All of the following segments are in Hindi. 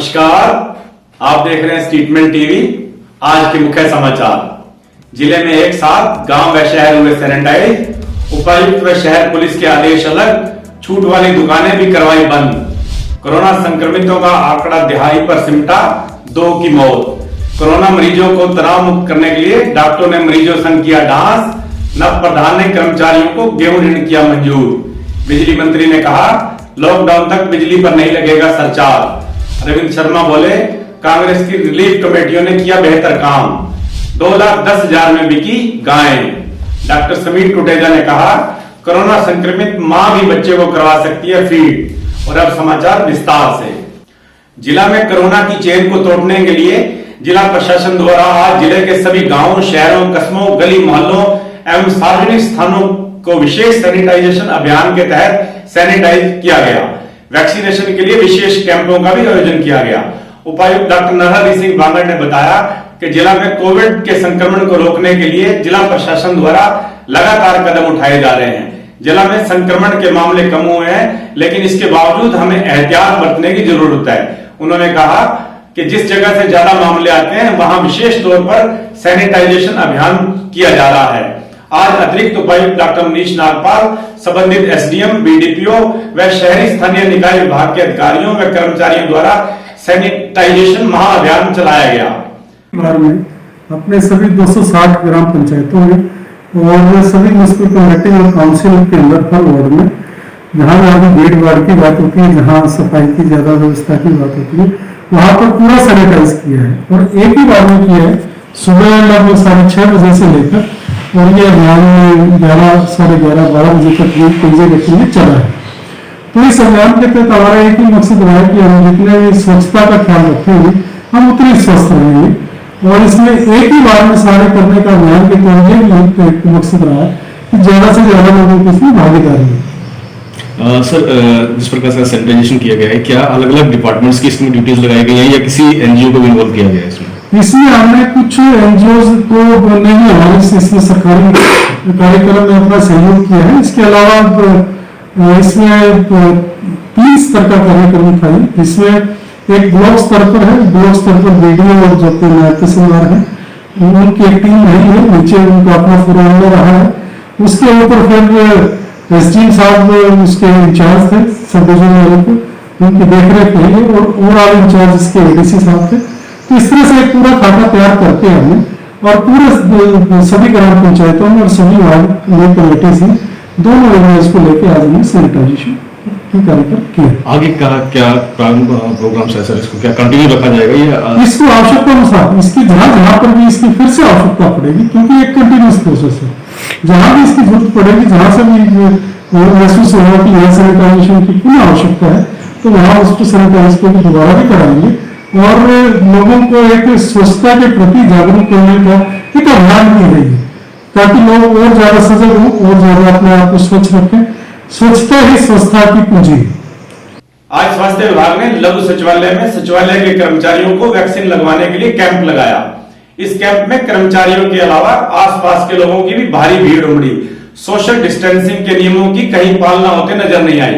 नमस्कार, आप देख रहे हैं स्टेटमेंट टीवी। आज के मुख्य समाचार। जिले में एक साथ गांव व शहर हुए सैनिटाइज। उपायुक्त व शहर पुलिस के आदेश अलग। छूट वाली दुकानें भी करवाई बंद। कोरोना संक्रमितों का आंकड़ा दिहाई पर सिमटा, 2 की मौत। कोरोना मरीजों को तनाव मुक्त करने के लिए डॉक्टरों ने मरीजों संग किया डांस। नव प्रधान ने कर्मचारियों को गेहूं ऋण किया मंजूर। बिजली मंत्री ने कहा, लॉकडाउन तक बिजली पर नहीं लगेगा सरचार्ज। रविंद्र शर्मा बोले, कांग्रेस की रिलीफ कमेटियों ने किया बेहतर काम। 2,10,000 में बिकी गायें। डॉक्टर समीर टुटेजा ने कहा, कोरोना संक्रमित मां भी बच्चे को करवा सकती है फीड। और अब समाचार विस्तार से। जिला में कोरोना की चेन को तोड़ने के लिए जिला प्रशासन द्वारा आज जिले के सभी गांवों, शहरों, कस्बों, गली मोहल्लों एवं सार्वजनिक स्थानों को विशेष सैनिटाइजेशन अभियान के तहत सैनिटाइज किया गया। वैक्सीनेशन के लिए विशेष कैंपों का भी आयोजन किया गया। उपायुक्त डॉक्टर नरहरि सिंह बांगड़ ने बताया कि जिला में कोविड के संक्रमण को रोकने के लिए जिला प्रशासन द्वारा लगातार कदम उठाए जा रहे हैं। जिला में संक्रमण के मामले कम हुए हैं, लेकिन इसके बावजूद हमें एहतियात बरतने की जरूरत है। उन्होंने कहा कि जिस जगह से ज्यादा मामले आते हैं वहां विशेष तौर पर सैनिटाइजेशन अभियान किया जा रहा है। आज अतिरिक्त उपायुक्त डॉक्टर मनीष नागपाल, संबंधित एसडीएम, बीडीपीओ व शहरी स्थानीय निकाय विभाग के अधिकारियों व कर्मचारियों द्वारा सैनिटाइजेशन महाअभियान चलाया गया। में अपने सभी 260 ग्राम पंचायतों में और सभी म्युनिसिपल कमेटी और काउंसिल के अंदर हर वार्ड में जहाँ जहाँ भीड़ भाड़ की बात होती है, जहाँ सफाई की ज्यादा व्यवस्था की बात होती है, वहां पर पूरा सैनिटाइज किया है। और एक ही बार में किया है, सुबह लगभग 6:30 बजे से लेकर और ये अभियान में 11, साढ़े 11, 12 बजे तक कई जगह के लिए चला है। तो इस अभियान के तहत हमारा एक ही मकसद रहा है कि हम जितने भी स्वच्छता का ख्याल रखेंगे हम उतने स्वस्थ रहेंगे। और इसमें एक ही बार में सारे करने का अभियान के तहत ये मकसद रहा है कि ज्यादा से ज्यादा लोगों की इसमें भागीदारी है। सर, जिस प्रकार से सैनिटाइजेशन किया गया है, क्या अलग अलग डिपार्टमेंट्स की इसमें ड्यूटीज लगाई गई हैं या किसी एनजीओ को भी इन्वॉल्व किया गया है इसमें? इसमें हमने कुछ एनजीओ को नहीं, हमारे इसमें सरकारी कार्यक्रम में अपना सहयोग किया है। इसके अलावा इसमें 3 स्तर का कार्यक्रम था। इसमें एक ब्लॉक स्तर पर है, ब्लॉक स्तर पर बीडीओ और जो तहसीलदार है उनकी एक टीम नहीं है, नीचे उनका अपना पूरा रहा है। उसके ऊपर फिर एसडीएम साहब उसके इंचार्ज थे, सब डिवीजन वाले को उनकी देखरेख रही और ओवरऑल इंचार्ज इसके एडीसी साहब थे। तो इस तरह से एक पूरा खाका तैयार करके हमने और पूरे सभी ग्राम पंचायतों में और सभी वार्ड कमेटी से दोनों एरियाज को लेकर आज हमने सैनिटाइजेशन की कार्यक्रम किया। आगे का क्या प्रोग्राम है सर? इसको क्या कंटिन्यू रखा जाएगा या इसको आवश्यकता अनुसार इसकी जहां पर भी इसकी फिर से आवश्यकता पड़ेगी, क्योंकि एक कंटिन्यूस प्रोसेस है। जहां भी इसकी जरूरत पड़ेगी, जहां से भी महसूस होगा कि यहाँ सैनिटाइजेशन की पूरी आवश्यकता है, तो वहां उसको सैनिटाइज को दोबारा भी कराएंगे और लोगों को एक स्वच्छता के प्रति जागरूक करने का एक अभियान भी रहेगी, ताकि लोग और ज्यादा सजग हों और ज्यादा अपने आप को स्वच्छ रखें। स्वच्छता ही स्वस्थता की पूंजी है। आज स्वास्थ्य विभाग ने लघु सचिवालय में सचिवालय के कर्मचारियों को वैक्सीन लगवाने के लिए कैंप लगाया। इस कैंप में कर्मचारियों के अलावा आसपास के लोगों की भी भारी भीड़ उमड़ी। सोशल डिस्टेंसिंग के नियमों की कहीं पालना होते नजर नहीं आई।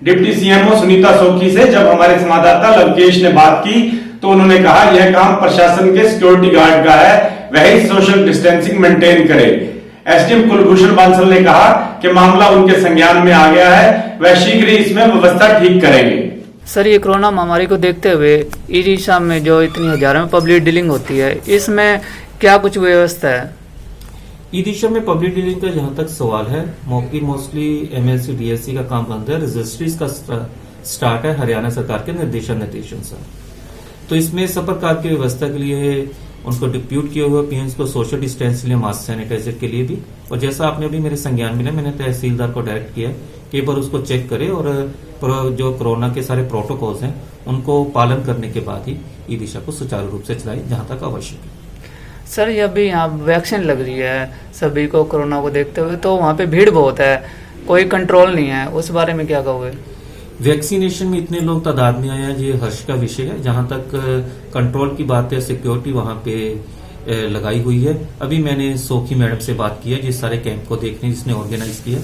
डिप्टी सीएमओ सुनीता सोखी से जब हमारे संवाददाता लवकेश ने बात की तो उन्होंने कहा, यह काम प्रशासन के सिक्योरिटी गार्ड का है, वही सोशल डिस्टेंसिंग मेंटेन करे। एसडीएम कुलभूषण बांसल ने कहा कि मामला उनके संज्ञान में आ गया है, वह शीघ्र ही इसमें व्यवस्था ठीक करेंगे। सर, ये कोरोना महामारी को देखते हुए ई रिक्शा में जो इतनी हजारों में पब्लिक डीलिंग होती है, इसमें क्या कुछ व्यवस्था है? ई रिक्शा में पब्लिक डीलिंग का जहां तक सवाल है, मोस्टली एमएलसी डीएससी का काम बंद है। रजिस्ट्रीज का स्टार्ट है हरियाणा सरकार के निर्देशन से। तो इसमें सब प्रकार की व्यवस्था के लिए उनको डिप्यूट किए हुए पीएंस को सोशल डिस्टेंस के लिए, मास्क सैनिटाइजर के लिए भी, और जैसा आपने अभी मेरे संज्ञान मिला, मैंने तहसीलदार को डायरेक्ट किया कि एक बार उसको चेक करे और जो कोरोना के सारे प्रोटोकॉल्स हैं उनको पालन करने के बाद ही ई रिक्शा को सुचारू रूप से चलाए जहां तक आवश्यक है। सर, ये अभी यहाँ वैक्सीन लग रही है सभी को कोरोना को देखते हुए, तो वहाँ पे भीड़ बहुत है, कोई कंट्रोल नहीं है, उस बारे में क्या कहोगे? वैक्सीनेशन में इतने लोग तादाद में आए हैं, ये हर्ष का विषय है। जहां तक कंट्रोल की बात है, सिक्योरिटी वहां पे लगाई हुई है। अभी मैंने सोखी मैडम से बात की है जिस सारे कैंप को देखने जिसने ऑर्गेनाइज किया,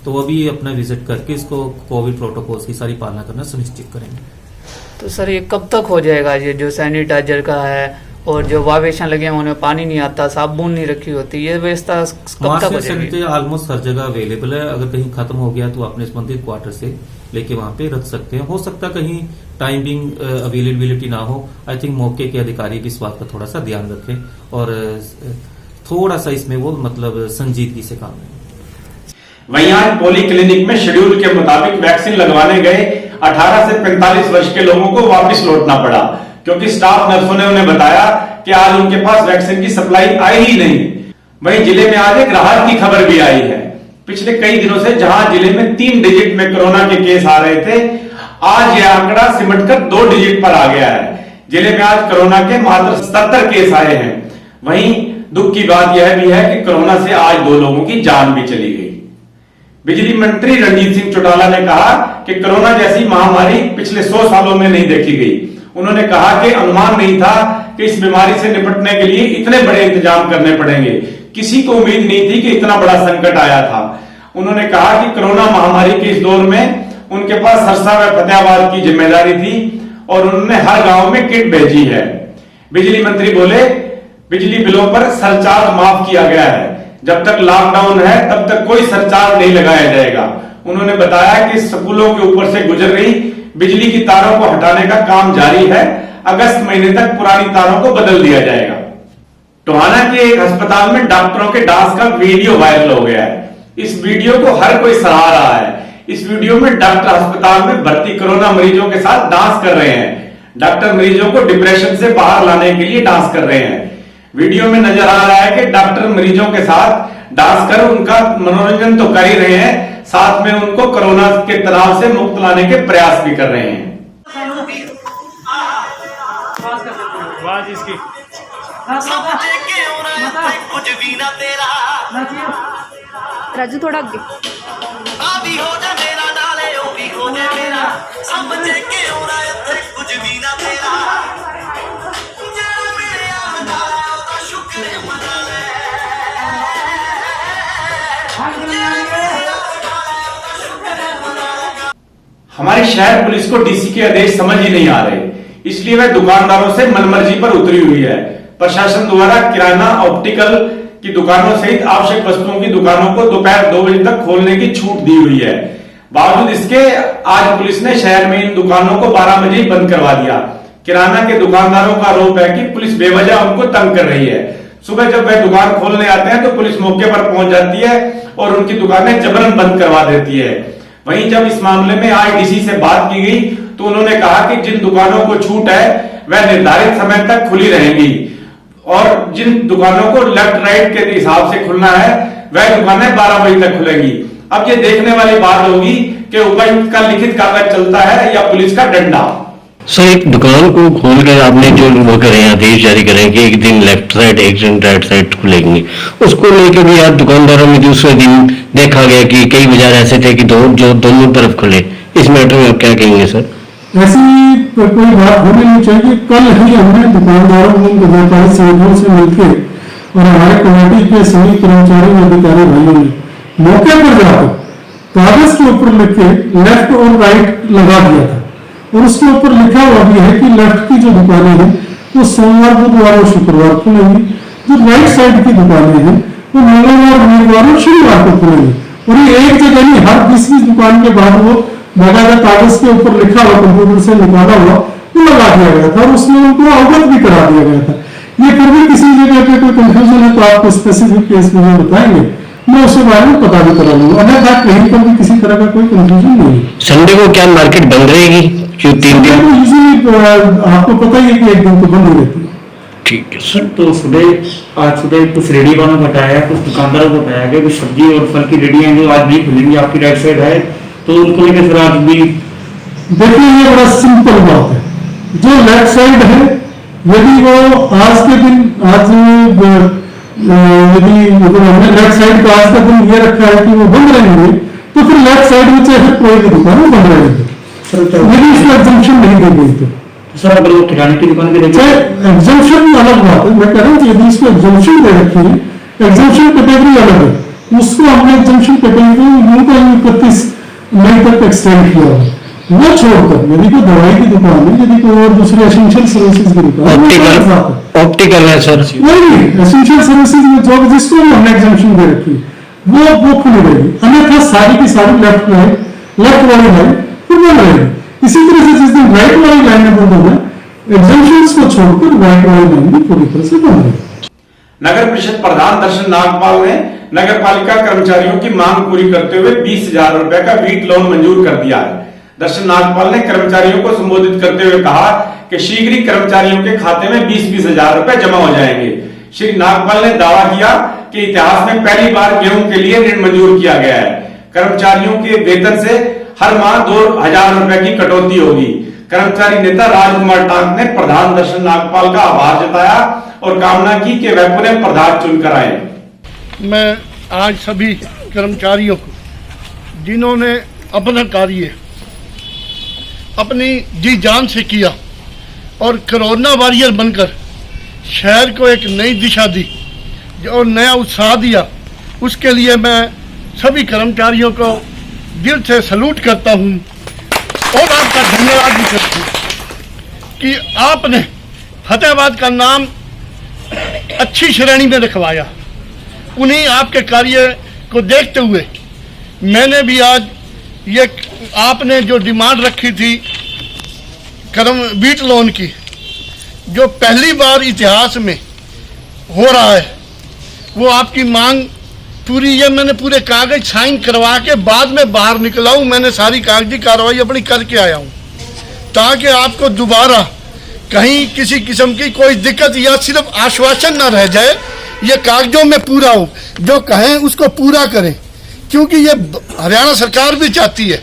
तो अभी अपना विजिट करके इसको कोविड प्रोटोकॉल्स की सारी पालना करना सुनिश्चित करेंगे। तो सर ये कब तक हो जाएगा? ये जो सैनिटाइजर का है और जो वावेशन लगे हैं उन्हें पानी नहीं आता, साबुन नहीं रखी होती, ये व्यवस्था कब तक हो जाएगी? सैनिटाइजर ऑलमोस्ट हर जगह अवेलेबल है। अगर कहीं खत्म हो गया तो अपने संबंधित क्वार्टर से लेके वहां पे रख सकते हैं। हो सकता है कहीं टाइमिंग अवेलेबिलिटी ना हो। आई थिंक मौके के अधिकारी भी इस बात का थोड़ा सा ध्यान रखें और थोड़ा सा इसमें वो मतलब संजीदगी से काम लें। वहीं आज पॉली क्लिनिक में शेड्यूल के मुताबिक वैक्सीन लगवाने गए 18 से 45 वर्ष के लोगों को वापस लौटना पड़ा, क्योंकि स्टाफ नर्सों ने उन्हें बताया कि आज उनके पास वैक्सीन की सप्लाई आई ही नहीं। वहीं जिले में आज एक राहत की खबर भी आई है। पिछले कई दिनों से जहां जिले में 3 डिजिट में कोरोना के केस आ रहे थे, आज यह आंकड़ा सिमटकर 2 डिजिट पर आ गया है। जिले में आज कोरोना के मात्र 77 केस आए हैं। वहीं दुख की बात यह भी है कि कोरोना से आज 2 लोगों की जान भी चली गई। बिजली मंत्री रणजीत सिंह चौटाला ने कहा कि कोरोना जैसी महामारी पिछले 100 सालों में नहीं देखी गई। उन्होंने कहा कि अनुमान नहीं था कि इस बीमारी से निपटने के लिए इतने बड़े इंतजाम करने पड़ेंगे। किसी को उम्मीद नहीं थी कि इतना बड़ा संकट आया था। उन्होंने कहा कि कोरोना महामारी के इस दौर में उनके पास सरसा व फतेहाबाद की जिम्मेदारी थी और उन्होंने हर गांव में किट भेजी है। बिजली मंत्री बोले, बिजली बिलों पर सरचार्ज माफ किया गया है। जब तक लॉकडाउन है तब तक कोई सरचार्ज नहीं लगाया जाएगा। उन्होंने बताया कि स्कूलों के ऊपर से गुजर रही बिजली की तारों को हटाने का काम जारी है। अगस्त महीने तक पुरानी तारों को बदल दिया जाएगा। टोहाना के एक अस्पताल में डॉक्टरों के डांस का वीडियो वायरल हो गया है। इस वीडियो को हर कोई सराह रहा है। इस वीडियो में डॉक्टर अस्पताल में भर्ती कोरोना मरीजों के साथ डांस कर रहे हैं। डॉक्टर मरीजों को डिप्रेशन से बाहर लाने के लिए डांस कर रहे हैं। वीडियो में नजर आ रहा है कि डॉक्टर मरीजों के साथ डांस कर उनका मनोरंजन तो कर ही रहे हैं, साथ में उनको कोरोना के तनाव से मुक्त लाने के प्रयास भी कर रहे हैं। राजू थोड़ा आगे हमारी शहर पुलिस को डीसी के आदेश समझ ही नहीं आ रहे, इसलिए वह दुकानदारों से मनमर्जी पर उतरी हुई है। प्रशासन द्वारा किराना, ऑप्टिकल की दुकानों सहित आवश्यक वस्तुओं की दुकानों को दोपहर 2 बजे तक खोलने की छूट दी हुई है। बावजूद इसके आज पुलिस ने शहर में इन दुकानों को 12 बजे ही बंद करवा दिया। किराना के दुकानदारों का आरोप है कि पुलिस बेवजह उनको तंग कर रही है। सुबह जब वह दुकान खोलने आते हैं तो पुलिस मौके पर पहुंच जाती है और उनकी दुकानें जबरन बंद करवा देती है। वहीं जब इस मामले में आज डीसी से बात की गई तो उन्होंने कहा कि जिन दुकानों को छूट है वह निर्धारित समय तक खुली रहेंगी और जिन दुकानों को लेफ्ट राइट के हिसाब से खुलना है वह दुकानें 12 बजे तक खुलेंगी। अब ये देखने वाली बात होगी कि उपायुक्त का लिखित कागज चलता है या पुलिस का डंडा। सर, एक दुकान को खोल कर आपने जो वो करें आदेश जारी करें कि एक दिन लेफ्ट साइड एक दिन राइट साइड खुलेंगे, उसको लेकर भी आज दुकानदारों में दूसरे दिन देखा गया कि कई बाजार ऐसे थे कि दोनों तरफ खुले। इस मैटर में आप क्या कहेंगे सर? ऐसी कोई बात होनी नहीं चाहिए। कल ही हमने दुकानदारों को व्यापारी संगठनों से मिलकर और हमारे कमेटी के सभी कर्मचारी और अधिकारी भाइयों ने मौके पर जाकर कागज के ऊपर लिख के लेफ्ट और राइट लगा दिया था और उसके ऊपर लिखा हुआ भी है कि लेफ्ट की जो दुकानें हैं वो सोमवार, बुधवार और शुक्रवार खुलेंगी, जो राइट साइड की दुकानें हैं वो मंगलवार, वीरवार और शनिवार को खुलेंगी। और ये एक जगह नहीं, हर तीसरी दुकान के बाद वो बाकायदा कागज के ऊपर लिखा हुआ, कंप्यूटर से निकाला हुआ वो लगा दिया गया था और उसमें उनको अवगत भी करा दिया गया था। ये फिर भी किसी जगह पे कोई कंफ्यूजन है तो आपको स्पेसिफिक केस में बताएंगे, मैं उसके बारे में पता भी करा लूंगा। अगर बात कहीं पर भी किसी तरह का कोई कंफ्यूजन नहीं है। संडे को क्या मार्केट बंद रहेगी? जो 3 दिन आपको पता ही है कि 1 दिन तो बंद हो रहती है। ठीक है सर। तो आज सुबह कुछ रेडी वालों को बताया, कुछ दुकानदारों को बताया गया कुछ सब्जी और फल की रेडियां जो आज नहीं खुलेंगी आपकी राइट साइड है, तो उनको लेकर फिर आज भी देखिए ये बड़ा सिंपल बात है। जो लेफ्ट साइड है यदि वो आज के दिन यदि हमने लेफ्ट साइड का आज का दिन ये रखा है कि वो बंद रहेंगे तो फिर लेफ्ट साइड में चाहे कोई भी दुकान बंद रहेगी। यदि इसको एग्जम्पशन नहीं दी गई तो सर अगर वो किराने की दुकान भी एग्जम्पशन अलग बात है। मैं कह रहा हूँ कि यदि इसको एग्जम्पशन दे रखी है, एग्जम्पशन कैटेगरी अलग है, उसको हमने एग्जम्पशन कैटेगरी 31 मई तक एक्सटेंड किया है वो छोड़कर यदि कोई दवाई की दुकान है, यदि कोई और दूसरी एसेंशियल सर्विसेज की दुकान है, ऑप्टिकल है सर, नहीं एसेंशियल सर्विसेज में जो जिसको भी हमने एग्जाम्पशन दे रखी वो खुली रहेगी, अन्यथा सारी की सारी लेफ्ट वाली लाइन खुली रहेगी। इसी तरह से जिस दिन राइट वाली लाइन में बंद होगा, एग्जाम्पशंस को छोड़कर राइट वाली लाइन भी पूरी तरह से बंद रहेगी। नगर परिषद प्रधान दर्शन नागपाल ने नगर पालिका कर्मचारियों की मांग पूरी करते हुए 20,000 रुपए का वीट लोन मंजूर कर दिया है। दर्शन नागपाल ने कर्मचारियों को संबोधित करते हुए कहा कि शीघ्र ही कर्मचारियों के खाते में 20-20 हजार रुपए जमा हो जाएंगे। श्री नागपाल ने दावा किया कि इतिहास में पहली बार गेहूं के लिए ऋण मंजूर किया गया है। कर्मचारियों के वेतन से हर माह 2,000 रुपए की कटौती होगी। कर्मचारी नेता राजकुमार टांक ने प्रधान दर्शन नागपाल का आभार जताया और कामना की कि वह पुनः प्रधान चुनकर आए। मैं आज सभी कर्मचारियों को जिन्होंने अपना कार्य अपनी जी जान से किया और कोरोना वॉरियर बनकर शहर को एक नई दिशा दी और नया उत्साह दिया, उसके लिए मैं सभी कर्मचारियों को दिल से सैल्यूट करता हूं और आपका धन्यवाद भी करता हूं कि आपने फतेहाबाद का नाम अच्छी श्रेणी में रखवाया। उन्हीं आपके कार्य को देखते हुए मैंने भी आज ये आपने जो डिमांड रखी थी वीट लोन की, जो पहली बार इतिहास में हो रहा है, वो आपकी मांग पूरी, ये मैंने पूरे कागज साइन करवा के बाद में बाहर निकला हूँ। मैंने सारी कागजी कार्रवाई अपनी करके आया हूँ ताकि आपको दोबारा कहीं किसी किस्म की कोई दिक्कत या सिर्फ आश्वासन न रह जाए, ये कागजों में पूरा हो, जो कहें उसको पूरा करें, क्योंकि ये हरियाणा सरकार भी चाहती है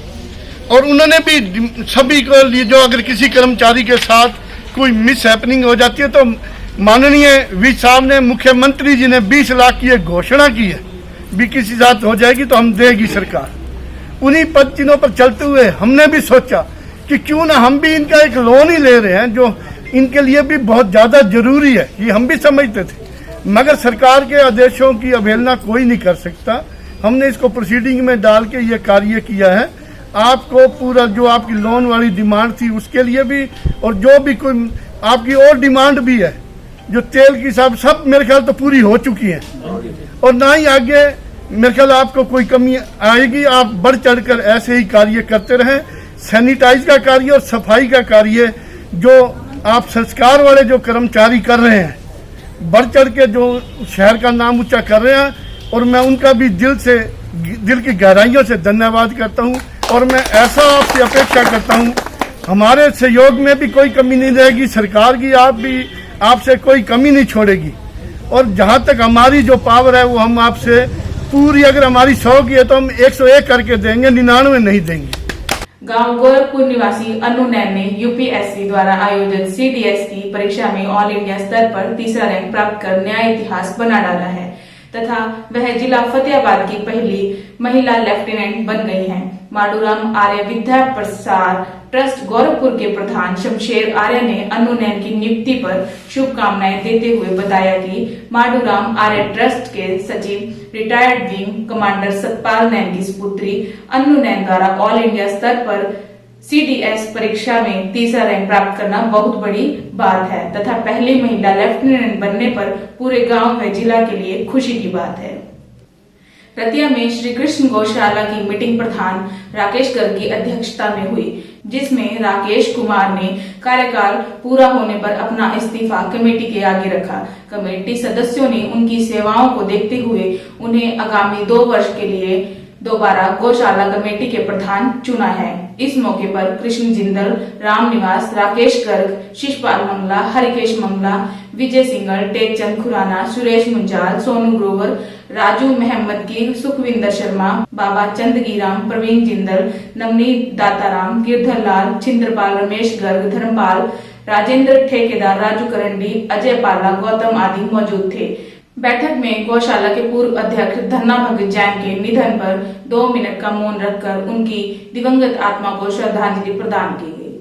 और उन्होंने भी सभी को लिए, जो अगर किसी कर्मचारी के साथ कोई मिस हैपनिंग हो जाती है तो माननीय विज साहब ने, मुख्यमंत्री जी ने 20 लाख की घोषणा की है, भी किसी साथ हो जाएगी तो हम देगी सरकार। उन्हीं पद चिन्हों पर चलते हुए हमने भी सोचा कि क्यों ना हम भी इनका एक लोन ही ले रहे हैं, जो इनके लिए भी बहुत ज़्यादा जरूरी है, ये हम भी समझते थे, मगर सरकार के आदेशों की अवहेलना कोई नहीं कर सकता। हमने इसको प्रोसीडिंग में डाल के ये कार्य किया है। आपको पूरा जो आपकी लोन वाली डिमांड थी उसके लिए भी, और जो भी कोई आपकी और डिमांड भी है, जो तेल की सब मेरे ख्याल तो पूरी हो चुकी है और ना ही आगे मेरे ख्याल आपको कोई कमी आएगी। आप बढ़ चढ़कर ऐसे ही कार्य करते रहें। सैनिटाइज का कार्य और सफाई का कार्य जो आप संस्कार वाले जो कर्मचारी कर रहे हैं, बढ़ चढ़ के जो शहर का नाम ऊंचा कर रहे हैं, और मैं उनका भी दिल की गहराइयों से धन्यवाद करता हूं। और मैं ऐसा आपसे अपेक्षा करता हूं, हमारे सहयोग में भी कोई कमी नहीं रहेगी, सरकार की आपसे कोई कमी नहीं छोड़ेगी, और जहां तक हमारी जो पावर है वो हम आपसे पूरी, अगर हमारी 100 की है तो हम 101 करके देंगे, 99 नहीं देंगे। गांव गोरखपुर निवासी अनु नैन ने यूपीएससी द्वारा आयोजित सीडीएस की परीक्षा में ऑल इंडिया स्तर पर तीसरा रैंक प्राप्त कर नया इतिहास बना डाला है तथा वह जिला फतेहाबाद की पहली महिला लेफ्टिनेंट बन गई हैं। माडूराम आर्य विद्या प्रसार ट्रस्ट गोरखपुर के प्रधान शमशेर आर्य ने अनु नैन की नियुक्ति पर शुभकामनाएं देते हुए बताया कि माडूराम आर्य ट्रस्ट के सचिव रिटायर्ड विंग कमांडर सतपाल नैन की सुपुत्री अनु नैन द्वारा ऑल इंडिया स्तर पर सीडीएस परीक्षा में तीसरा रैंक प्राप्त करना बहुत बड़ी बात है तथा पहली महिला लेफ्टिनेंट बनने पर पूरे गांव व जिला के लिए खुशी की बात है। रतिया में श्री कृष्ण गौशाला की मीटिंग प्रधान राकेश गर्ग की अध्यक्षता में हुई, जिसमें राकेश कुमार ने कार्यकाल पूरा होने पर अपना इस्तीफा कमेटी के आगे रखा। कमेटी सदस्यों ने उनकी सेवाओं को देखते हुए उन्हें आगामी 2 वर्ष के लिए दोबारा गौशाला कमेटी के प्रधान चुना है। इस मौके पर कृष्ण जिंदल, राम निवास, राकेश गर्ग, शिशपाल मंगला, हरिकेश मंगला, विजय सिंगल, टेकचंद खुराना, सुरेश मुंजाल, सोनू ग्रोवर, राजू महमद की, सुखविंदर शर्मा, बाबा चंदगीराम, प्रवीण जिंदल, नवनीत दाताराम, गिरधर लाल, छिंद्रपाल, रमेश गर्ग, धर्मपाल, राजेंद्र ठेकेदार, राजू करंडी, अजय पाला, गौतम आदि मौजूद थे। बैठक में गौशाला के पूर्व अध्यक्ष धन्ना भगत जैन के निधन पर 2 मिनट का मौन रखकर उनकी दिवंगत आत्मा को श्रद्धांजलि प्रदान की गई।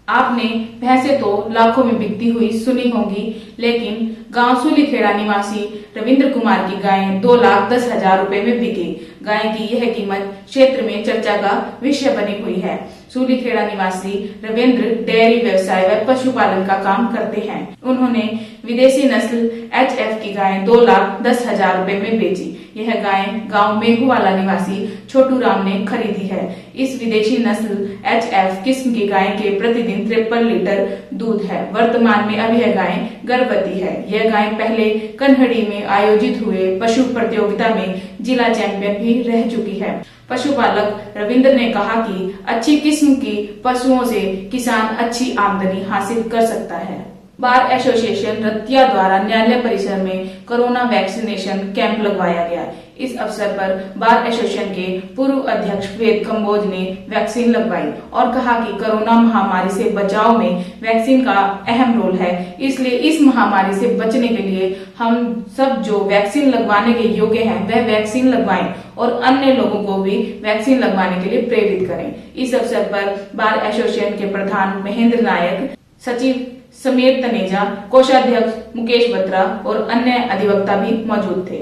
आपने भैंसे तो लाखों में बिकती हुई सुनी होगी, लेकिन गांव सूलीखेड़ा निवासी रविंद्र कुमार की गायें 2,10,000 रुपए में बिकी। गाय की यह कीमत क्षेत्र में चर्चा का विषय बनी हुई है। सूलीखेड़ा निवासी रविंद्र डेयरी व्यवसाय व पशुपालन का काम करते हैं। उन्होंने विदेशी नस्ल HF की गायें 2,10,000 रुपए में बेची। यह गाय गांव मेघुवाला निवासी छोटू राम ने खरीदी है। इस विदेशी नस्ल HF किस्म की गाय के प्रतिदिन 53 लीटर दूध है। वर्तमान में अब यह गाय गर्भवती है। यह गाय पहले कन्हड़ी में आयोजित हुए पशु प्रतियोगिता में जिला चैंपियन भी रह चुकी है। पशुपालक रविंद्र ने कहा कि अच्छी किस्म की पशुओं से किसान अच्छी आमदनी हासिल कर सकता है। बार एसोसिएशन रतिया द्वारा न्यायालय परिसर में कोरोना वैक्सीनेशन कैंप लगवाया गया। इस अवसर पर बार एसोसिएशन के पूर्व अध्यक्ष वेद कंबोज ने वैक्सीन लगवाई और कहा कि कोरोना महामारी से बचाव में वैक्सीन का अहम रोल है। इसलिए इस महामारी से बचने के लिए हम सब जो वैक्सीन लगवाने के योग्य हैं वह वैक्सीन लगवाएं और अन्य लोगों को भी वैक्सीन लगवाने के लिए प्रेरित करें। इस अवसर पर बार एसोसिएशन के प्रधान महेंद्र नायक, सचिव समीर तनेजा, कोषाध्यक्ष मुकेश बत्रा और अन्य अधिवक्ता भी मौजूद थे।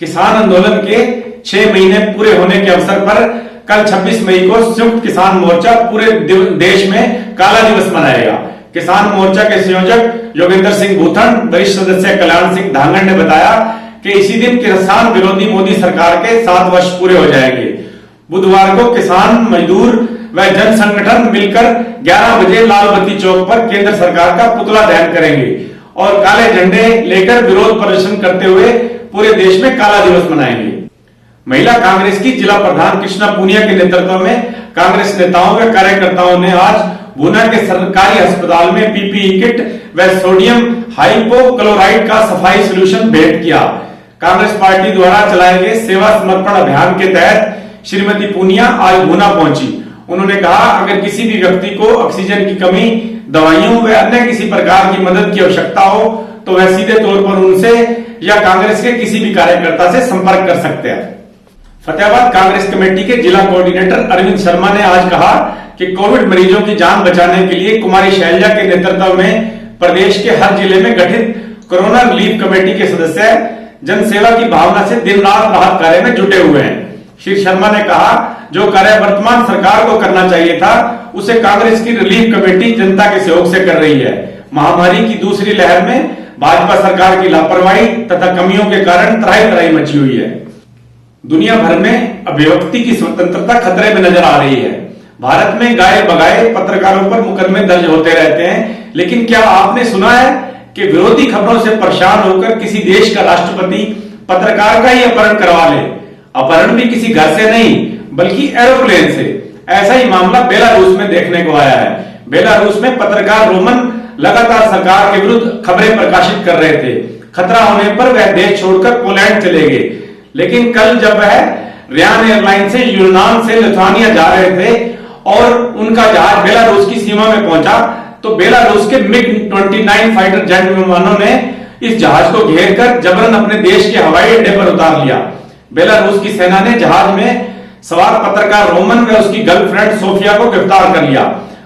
किसान आंदोलन के 6 महीने पूरे होने के अवसर पर कल 26 मई को संयुक्त किसान मोर्चा पूरे देश में काला दिवस मनाएगा। किसान मोर्चा के संयोजक योगेंद्र सिंह भूथन, वरिष्ठ सदस्य कल्याण सिंह धांगड़ ने बताया कि इसी दिन किसान विरोधी मोदी सरकार के 7 वर्ष पूरे हो जाएंगे। बुधवार को किसान, मजदूर व जन संगठन मिलकर 11 बजे लाल बत्ती चौक पर केंद्र सरकार का पुतला दहन करेंगे और काले झंडे लेकर विरोध प्रदर्शन करते हुए पूरे देश में काला दिवस मनाएंगे। महिला कांग्रेस की जिला प्रधान कृष्णा पूनिया के नेतृत्व में कांग्रेस नेताओं व कार्यकर्ताओं ने आज भुना के सरकारी अस्पताल में PPE किट व सोडियम हाइपोक्लोराइड का सफाई सोल्यूशन भेंट किया। कांग्रेस पार्टी द्वारा चलाए गए सेवा समर्पण अभियान के तहत श्रीमती पूनिया आज भुना पहुंची। उन्होंने कहा, अगर किसी भी व्यक्ति को ऑक्सीजन की कमी, दवाइयों व अन्य किसी प्रकार की मदद की आवश्यकता हो तो वह सीधे तौर पर उनसे या कांग्रेस के किसी भी कार्यकर्ता से संपर्क कर सकते हैं। फतेहाबाद कांग्रेस कमेटी के जिला कोऑर्डिनेटर अरविंद शर्मा ने आज कहा कि कोविड मरीजों की जान बचाने के लिए कुमारी शैलजा के नेतृत्व में प्रदेश के हर जिले में गठित कोरोना रिलीफ कमेटी के सदस्य जनसेवा की भावना से दिन रात राहत कार्य में जुटे हुए हैं। श्री शर्मा ने कहा, जो कार्य वर्तमान सरकार को करना चाहिए था उसे कांग्रेस की रिलीफ कमेटी जनता के सहयोग से कर रही है। महामारी की दूसरी लहर में भाजपा सरकार की लापरवाही तथा कमियों के कारण त्राही मची हुई है। दुनिया भर में अभिव्यक्ति की स्वतंत्रता खतरे में नजर आ रही है। भारत में गाये बगाए पत्रकारों पर मुकदमे दर्ज होते रहते हैं, लेकिन क्या आपने सुना है कि विरोधी खबरों से परेशान होकर किसी देश का राष्ट्रपति पत्रकार का ही अपहरण करवा ले? अपहरण भी किसी घर से नहीं बल्कि एरोप्लेन से। ऐसा ही मामला बेलारूस में देखने को आया है। बेलारूस में पत्रकार रोमन लगातार सरकार के विरुद्ध खबरें प्रकाशित कर रहे थे। खतरा होने पर वह देश छोड़कर पोलैंड चले गए, लेकिन कल जब वह रियान एयरलाइन से यूनान से लिथुआनिया जा रहे थे और उनका जहाज बेलारूस की सीमा में पहुंचा तो बेलारूस के MiG-29 फाइटर जेट विमानों ने इस जहाज को घेर कर जबरन अपने देश के हवाई अड्डे पर उतार लिया। बेलारूस की सेना ने जहाज में सवार पत्रकार रोमन व उसकी गर्लफ्रेंड सोफिया को गिरफ्तार कर लिया।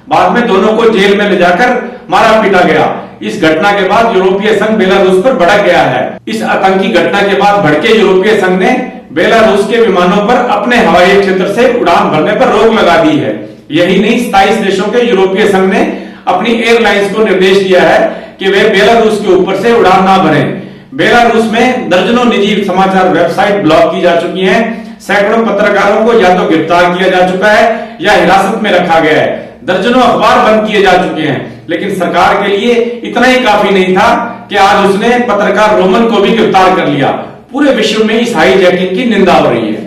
बाद में दोनों को जेल में ले जाकर मारा पीटा गया। इस घटना के बाद यूरोपीय संघ बेलारूस पर भड़क गया है। इस आतंकी घटना के बाद भड़के यूरोपीय संघ ने बेलारूस के विमानों पर अपने हवाई क्षेत्र से उड़ान भरने पर रोक लगा दी है। यही नहीं, 27 देशों के यूरोपीय संघ ने अपनी एयरलाइंस को निर्देश दिया है कि वे बेलारूस के ऊपर से उड़ान ना भरें। बेलारूस में दर्जनों निजी समाचार वेबसाइट ब्लॉक की जा चुकी हैं। सैकड़ों पत्रकारों को या तो गिरफ्तार किया जा चुका है या हिरासत में रखा गया है। दर्जनों अखबार बंद किए जा चुके हैं, लेकिन सरकार के लिए इतना ही काफी नहीं था कि आज उसने पत्रकार रोमन को भी गिरफ्तार कर लिया। पूरे विश्व में इस हाईजैकिंग की निंदा हो रही है।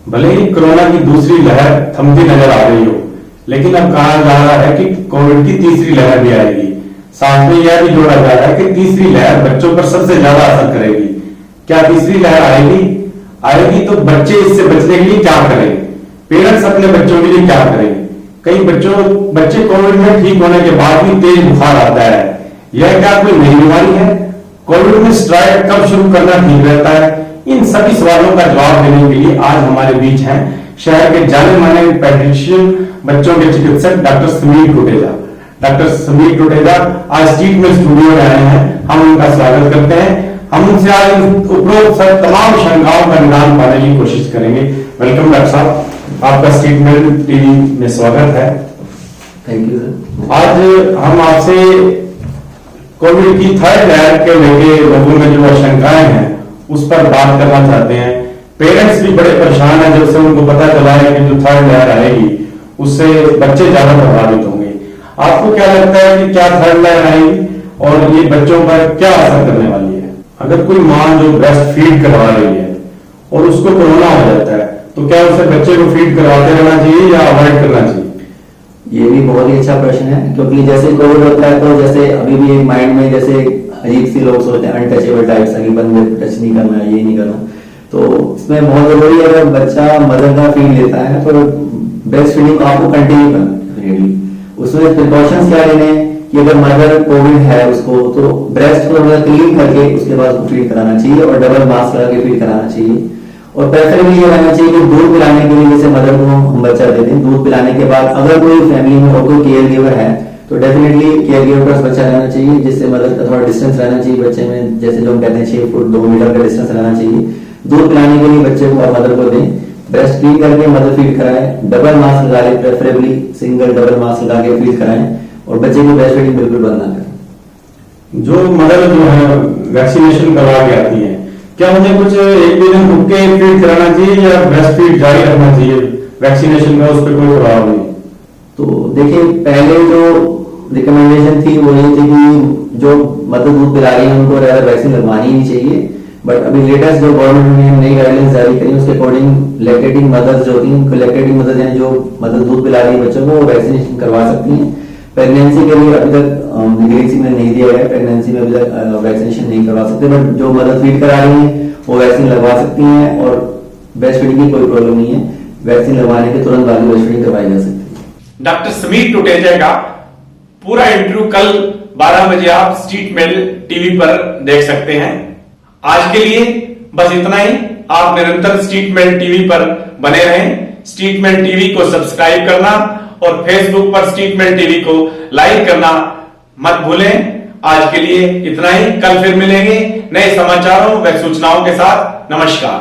भले ही कोरोना की दूसरी लहर थमती नजर आ रही हो, लेकिन अब कहा जा रहा है कि कोविड की तीसरी लहर भी आएगी। साथ में यह भी जोड़ा जा रहा है कि तीसरी लहर बच्चों पर सबसे ज्यादा असर करेगी। क्या तीसरी लहर आएगी तो बच्चे इससे बचने के लिए क्या करेंगे? पेरेंट्स अपने बच्चों के लिए क्या करेंगे? कई बच्चे कोविड में ठीक होने के बाद भी तेज बुखार आता है। यह क्या कोई नई बीमारी है? कोविड में स्टेरॉइड कब शुरू करना ठीक रहता है? इन सभी सवालों का जवाब देने के लिए आज हमारे बीच हैं शहर के जाने माने पेडियाट्रिशियन, बच्चों के चिकित्सक डॉक्टर सुनील कुटेजा। डॉक्टर समीर टुटेजा आज स्ट्रीट में स्टूडियो में आए हैं। हम उनका स्वागत करते हैं। हम उनसे आज उपरोक्त सब तमाम शंकाओं का निदान पाने की कोशिश करेंगे। वेलकम डॉक्टर साहब, आपका स्ट्रीट में टीवी में स्वागत है। Thank you sir. आज हम आपसे कोविड की थर्ड लहर के लेके लोगों में जो आशंकाएं हैं उस पर बात करना चाहते हैं। पेरेंट्स भी बड़े परेशान हैं जब से उनको पता चला है कि जो थर्ड लहर आएगी उससे बच्चे ज्यादा प्रभावित होंगे। आपको क्या लगता है कि क्या थर्ड लहर आएगी और ये बच्चों पर क्या असर करने वाली है? अगर कोई माँ जो ब्रेस्ट फीड करवा रही है और उसको कोरोना हो जाता है तो क्या उसे बच्चे को फीड करवाते रहना चाहिए या अवॉइड करना चाहिए? ये भी बहुत ही अच्छा प्रश्न है, क्योंकि जैसे कोविड होता है तो जैसे अभी भी एक माइंड में जैसे अजीब सी लोग सोचते हैं अनटचेबल टाइप्स कि बंदे टच नहीं करना, ये नहीं करना। तो इसमें बहुत जरूरी है अगर बच्चा मदर का फीड लेता है तो ब्रेस्ट फीडिंग आपको कंटिन्यू करना। उसमें प्रिकॉशंस क्या लेने हैं कि अगर मदर कोविड है उसको तो ब्रेस्ट को क्लीन करके उसके बाद उसको फीड कराना चाहिए और डबल मास्क लगा के फीड कराना चाहिए। और प्रेफरेबली ये रहना चाहिए कि दूध पिलाने के लिए जैसे मदर को हम बच्चा देते हैं, दूध पिलाने के बाद अगर कोई फैमिली में और कोई केयर गिवर है तो डेफिनेटली केयर गिवर का बच्चा रहना चाहिए, जिससे मदर का थोड़ा डिस्टेंस रहना चाहिए बच्चे में, जैसे जो हम कहते हैं 6 फुट 2 मीटर का डिस्टेंस रहना चाहिए। दूध पिलाने के लिए बच्चे को और मदर को दें, ब्रेस्ट फीड करके मदर फीड कराएं, डबल मास्क लगा ले, प्रेफरेबली सिंगल डबल मास्क लगा के फीड कराएं और बच्चे की ब्रेस्ट फीडिंग बिल्कुल बंद ना करें। जो मदर जो है वैक्सीनेशन करवा के आती है, क्या मुझे कुछ एक दो दिन रुक के फीड कराना चाहिए या ब्रेस्ट फीड जारी रखना चाहिए? वैक्सीनेशन में उस पर कोई प्रभाव नहीं? तो देखिए पहले जो रिकमेंडेशन थी वो ये थी कि जो मदर दूध पिला रही है उनको रेगुलर वैक्सीन लगवानी ही नहीं चाहिए। बट अभी लेटेस्ट जो गवर्नमेंट ने नई गाइडलाइंस जारी करी उसके अकॉर्डिंग लैक्टेटिंग मदर्स जो होती हैं, लैक्टेटिंग मदर यानी जो मदर दूध पिला रही है बच्चों को वो वैक्सीनेशन करवा सकती हैं। प्रेगनेंसी के लिए अभी तक लीगेसी में नहीं दिया गया, प्रेगनेंसी में अभी तक वैक्सीनेशन नहीं करवा सकते, बट जो मदर फीड करा रही है वो वैक्सीन लगवा सकती हैं और ब्रेस्ट फीडिंग की कोई प्रॉब्लम नहीं है। वैक्सीन लगवाने के तुरंत बाद ब्रेस्ट फीडिंग करवाई जा सकती है। डॉक्टर समीर टुटेजा का पूरा इंटरव्यू कल 12 बजे आप स्ट्रीट मेल टीवी पर देख सकते हैं। आज के लिए बस इतना ही। आप निरंतर स्ट्रीट मेल टीवी पर बने रहें। स्ट्रीट मेल टीवी को सब्सक्राइब करना और फेसबुक पर स्ट्रीट मेल टीवी को लाइक करना मत भूलें। आज के लिए इतना ही। कल फिर मिलेंगे नए समाचारों व सूचनाओं के साथ। नमस्कार।